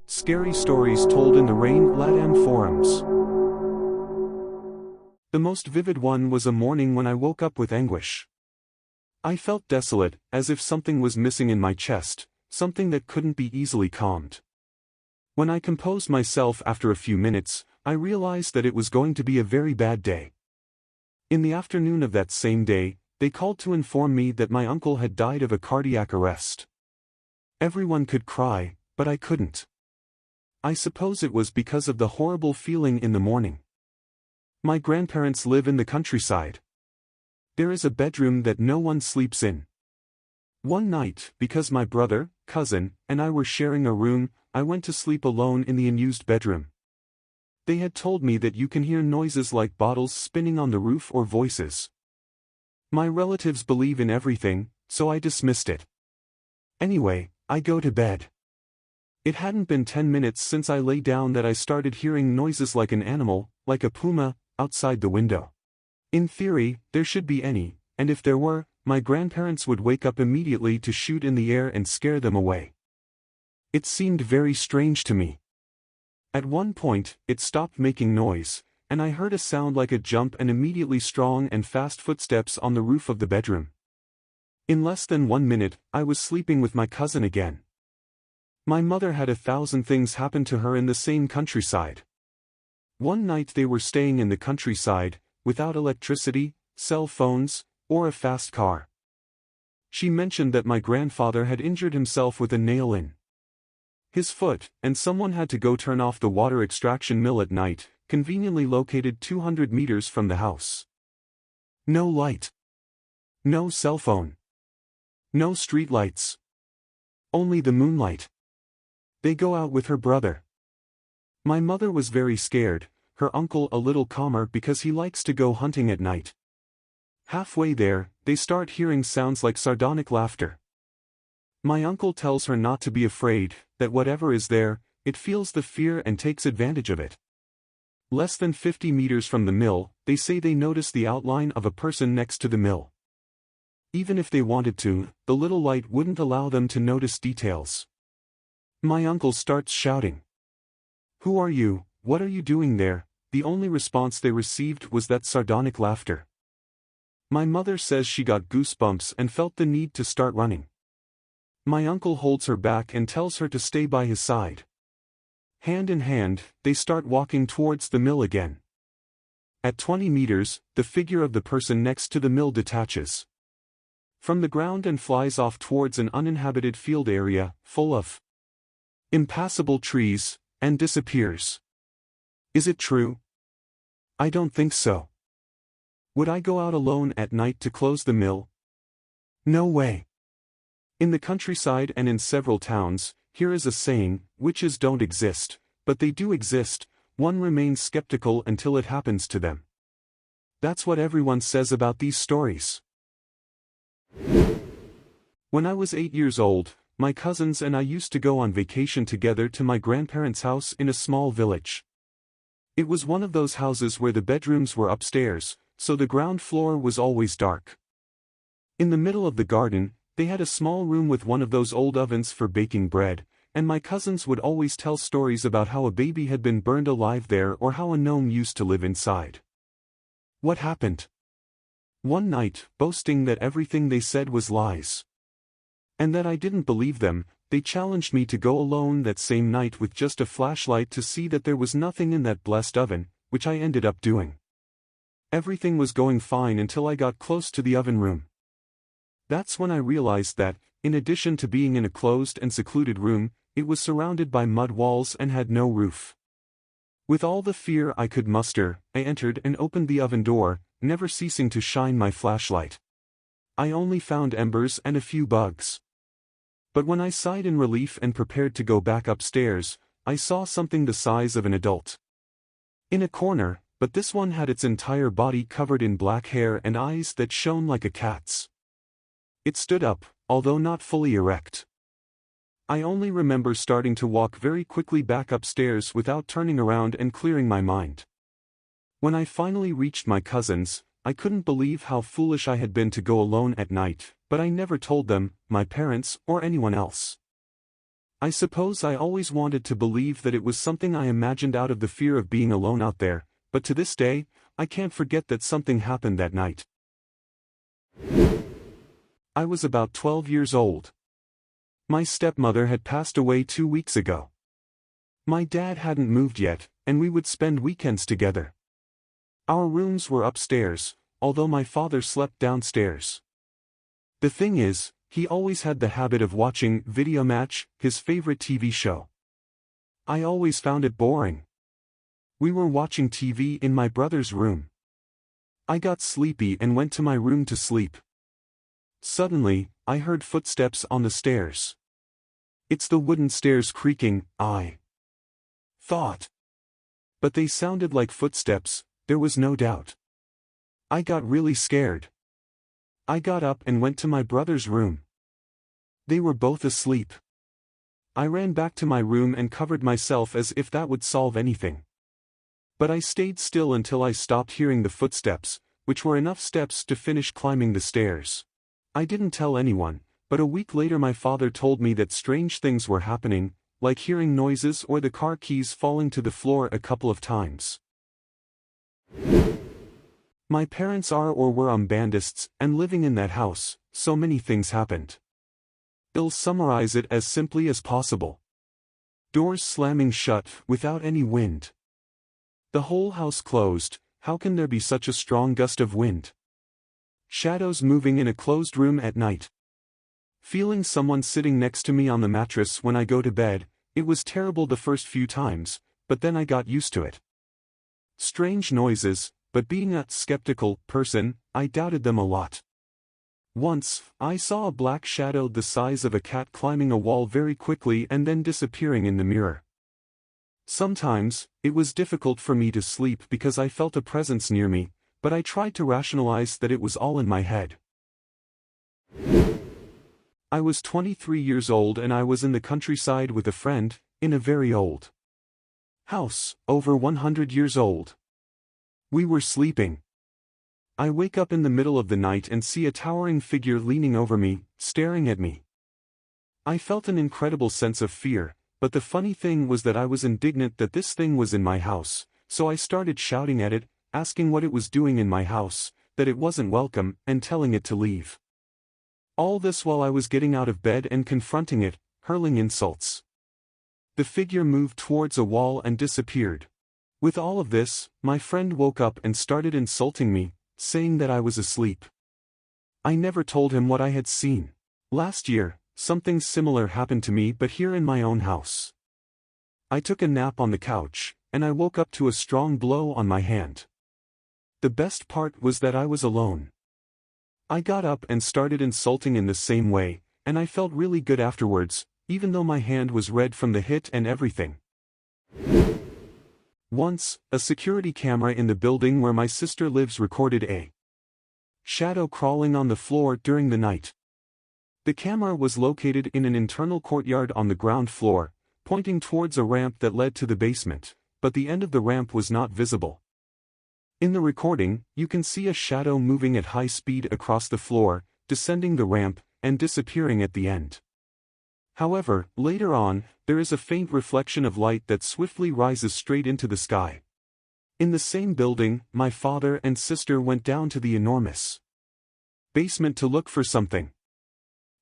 Scary stories told in the rain. LATAM Forums. The most vivid one was a morning when I woke up with anguish. I felt desolate, as if something was missing in my chest, something that couldn't be easily calmed. When I composed myself after a few minutes, I realized that it was going to be a very bad day. In the afternoon of that same day, they called to inform me that my uncle had died of a cardiac arrest. Everyone could cry, but I couldn't. I suppose it was because of the horrible feeling in the morning. My grandparents live in the countryside. There is a bedroom that no one sleeps in. One night, because my brother, cousin, and I were sharing a room, I went to sleep alone in the unused bedroom. They had told me that you can hear noises like bottles spinning on the roof or voices. My relatives believe in everything, so I dismissed it. Anyway, I go to bed. It hadn't been 10 minutes since I lay down that I started hearing noises like an animal, like a puma, outside the window. In theory, there should be any, and if there were, my grandparents would wake up immediately to shoot in the air and scare them away. It seemed very strange to me. At one point, it stopped making noise, and I heard a sound like a jump and immediately strong and fast footsteps on the roof of the bedroom. In less than 1 minute, I was sleeping with my cousin again. My mother had 1,000 things happen to her in the same countryside. One night they were staying in the countryside, without electricity, cell phones, or a fast car. She mentioned that my grandfather had injured himself with a nail in his foot, and someone had to go turn off the water extraction mill at night, conveniently located 200 meters from the house. No light. No cell phone. No street lights. Only the moonlight. They go out with her brother. My mother was very scared, her uncle a little calmer because he likes to go hunting at night. Halfway there, they start hearing sounds like sardonic laughter. My uncle tells her not to be afraid, that whatever is there, it feels the fear and takes advantage of it. Less than 50 meters from the mill, they say they notice the outline of a person next to the mill. Even if they wanted to, the little light wouldn't allow them to notice details. My uncle starts shouting. "Who are you? What are you doing there?" The only response they received was that sardonic laughter. My mother says she got goosebumps and felt the need to start running. My uncle holds her back and tells her to stay by his side. Hand in hand, they start walking towards the mill again. At 20 meters, the figure of the person next to the mill detaches from the ground and flies off towards an uninhabited field area, full of impassable trees, and disappears. Is it true? I don't think so. Would I go out alone at night to close the mill? No way. In the countryside and in several towns, here is a saying: witches don't exist, but they do exist. One remains skeptical until it happens to them. That's what everyone says about these stories. When I was 8 years old, my cousins and I used to go on vacation together to my grandparents' house in a small village. It was one of those houses where the bedrooms were upstairs, so the ground floor was always dark. In the middle of the garden, they had a small room with one of those old ovens for baking bread, and my cousins would always tell stories about how a baby had been burned alive there or how a gnome used to live inside. What happened? One night, boasting that everything they said was lies, and that I didn't believe them, they challenged me to go alone that same night with just a flashlight to see that there was nothing in that blessed oven, which I ended up doing. Everything was going fine until I got close to the oven room. That's when I realized that, in addition to being in a closed and secluded room, it was surrounded by mud walls and had no roof. With all the fear I could muster, I entered and opened the oven door, never ceasing to shine my flashlight. I only found embers and a few bugs. But when I sighed in relief and prepared to go back upstairs, I saw something the size of an adult in a corner, but this one had its entire body covered in black hair and eyes that shone like a cat's. It stood up, although not fully erect. I only remember starting to walk very quickly back upstairs without turning around and clearing my mind. When I finally reached my cousins, I couldn't believe how foolish I had been to go alone at night, but I never told them, my parents, or anyone else. I suppose I always wanted to believe that it was something I imagined out of the fear of being alone out there, but to this day, I can't forget that something happened that night. I was about 12 years old. My stepmother had passed away 2 weeks ago. My dad hadn't moved yet, and we would spend weekends together. Our rooms were upstairs, although my father slept downstairs. The thing is, he always had the habit of watching Video Match, his favorite TV show. I always found it boring. We were watching TV in my brother's room. I got sleepy and went to my room to sleep. Suddenly, I heard footsteps on the stairs. It's the wooden stairs creaking, I thought. But they sounded like footsteps, there was no doubt. I got really scared. I got up and went to my brother's room. They were both asleep. I ran back to my room and covered myself as if that would solve anything. But I stayed still until I stopped hearing the footsteps, which were enough steps to finish climbing the stairs. I didn't tell anyone, but a week later my father told me that strange things were happening, like hearing noises or the car keys falling to the floor a couple of times. My parents are or were bandists, and living in that house, so many things happened. I'll summarize it as simply as possible. Doors slamming shut, without any wind. The whole house closed, how can there be such a strong gust of wind? Shadows moving in a closed room at night. Feeling someone sitting next to me on the mattress when I go to bed, it was terrible the first few times, but then I got used to it. Strange noises, but being a skeptical person, I doubted them a lot. Once, I saw a black shadow the size of a cat climbing a wall very quickly and then disappearing in the mirror. Sometimes, it was difficult for me to sleep because I felt a presence near me, but I tried to rationalize that it was all in my head. I was 23 years old and I was in the countryside with a friend, in a very old house, over 100 years old. We were sleeping. I wake up in the middle of the night and see a towering figure leaning over me, staring at me. I felt an incredible sense of fear, but the funny thing was that I was indignant that this thing was in my house, so I started shouting at it, asking what it was doing in my house, that it wasn't welcome, and telling it to leave. All this while I was getting out of bed and confronting it, hurling insults. The figure moved towards a wall and disappeared. With all of this, my friend woke up and started insulting me, saying that I was asleep. I never told him what I had seen. Last year, something similar happened to me but here in my own house. I took a nap on the couch, and I woke up to a strong blow on my hand. The best part was that I was alone. I got up and started insulting in the same way, and I felt really good afterwards, even though my hand was red from the hit and everything. Once, a security camera in the building where my sister lives recorded a shadow crawling on the floor during the night. The camera was located in an internal courtyard on the ground floor, pointing towards a ramp that led to the basement, but the end of the ramp was not visible. In the recording, you can see a shadow moving at high speed across the floor, descending the ramp, and disappearing at the end. However, later on, there is a faint reflection of light that swiftly rises straight into the sky. In the same building, my father and sister went down to the enormous basement to look for something.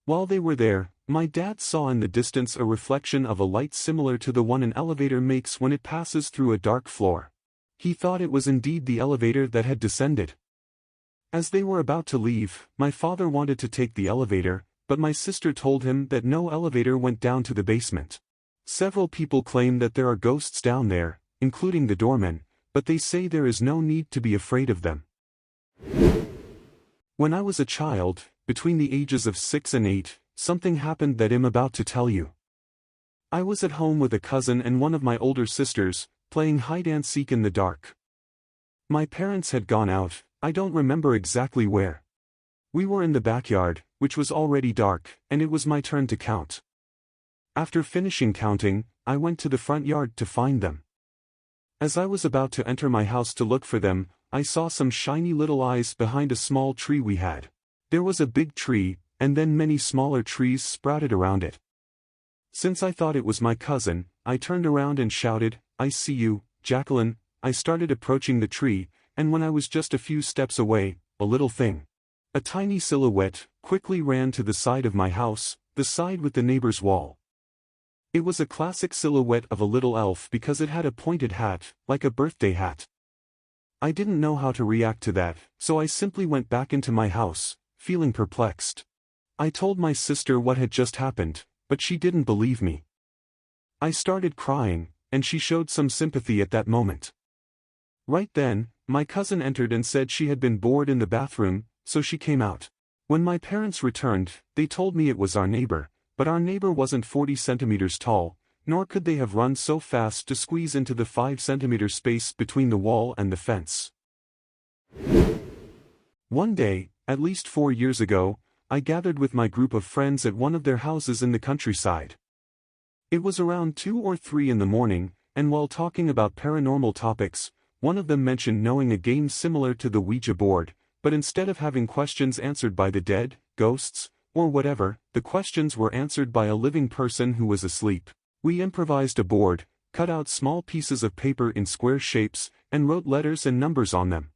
While they were there, my dad saw in the distance a reflection of a light similar to the one an elevator makes when it passes through a dark floor. He thought it was indeed the elevator that had descended. As they were about to leave, my father wanted to take the elevator, but my sister told him that no elevator went down to the basement. Several people claim that there are ghosts down there, including the doorman, but they say there is no need to be afraid of them. When I was a child, between the ages of 6 and 8, something happened that I'm about to tell you. I was at home with a cousin and one of my older sisters, playing hide-and-seek in the dark. My parents had gone out, I don't remember exactly where. We were in the backyard, which was already dark, and it was my turn to count. After finishing counting, I went to the front yard to find them. As I was about to enter my house to look for them, I saw some shiny little eyes behind a small tree we had. There was a big tree, and then many smaller trees sprouted around it. Since I thought it was my cousin, I turned around and shouted, "I see you, Jacqueline." I started approaching the tree, and when I was just a few steps away, a little thing, a tiny silhouette, quickly ran to the side of my house, the side with the neighbor's wall. It was a classic silhouette of a little elf because it had a pointed hat, like a birthday hat. I didn't know how to react to that, so I simply went back into my house, feeling perplexed. I told my sister what had just happened, but she didn't believe me. I started crying, and she showed some sympathy at that moment. Right then, my cousin entered and said she had been bored in the bathroom, so she came out. When my parents returned, they told me it was our neighbor, but our neighbor wasn't 40 centimeters tall, nor could they have run so fast to squeeze into the 5 centimeter space between the wall and the fence. One day, at least 4 years ago, I gathered with my group of friends at one of their houses in the countryside. It was around 2 or 3 in the morning, and while talking about paranormal topics, one of them mentioned knowing a game similar to the Ouija board, but instead of having questions answered by the dead, ghosts, or whatever, the questions were answered by a living person who was asleep. We improvised a board, cut out small pieces of paper in square shapes, and wrote letters and numbers on them.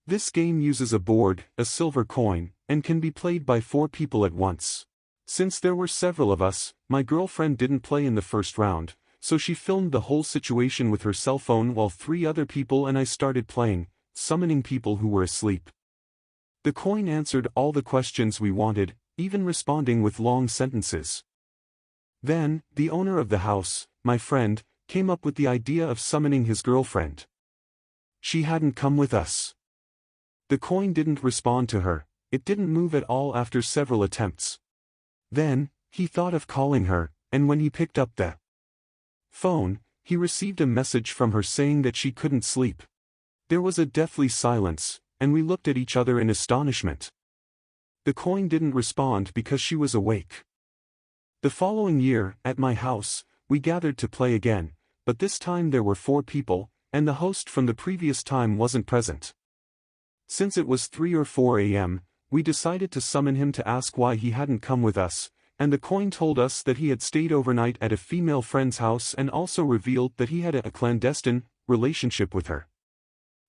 This game uses a board, a silver coin, and can be played by 4 people at once. Since there were several of us, my girlfriend didn't play in the first round, so she filmed the whole situation with her cell phone while 3 other people and I started playing, summoning people who were asleep. The coin answered all the questions we wanted, even responding with long sentences. Then, the owner of the house, my friend, came up with the idea of summoning his girlfriend. She hadn't come with us. The coin didn't respond to her, it didn't move at all after several attempts. Then, he thought of calling her, and when he picked up the phone, he received a message from her saying that she couldn't sleep. There was a deathly silence, and we looked at each other in astonishment. The coin didn't respond because she was awake. The following year, at my house, we gathered to play again, but this time there were 4 people, and the host from the previous time wasn't present. Since it was 3 or 4 a.m., we decided to summon him to ask why he hadn't come with us, and the coin told us that he had stayed overnight at a female friend's house and also revealed that he had a clandestine relationship with her.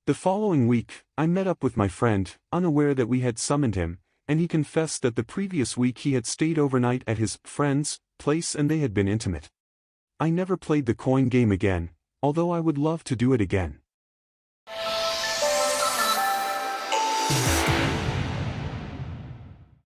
The following week, I met up with my friend, unaware that we had summoned him, and he confessed that the previous week he had stayed overnight at his friend's place and they had been intimate. I never played the coin game again, although I would love to do it again.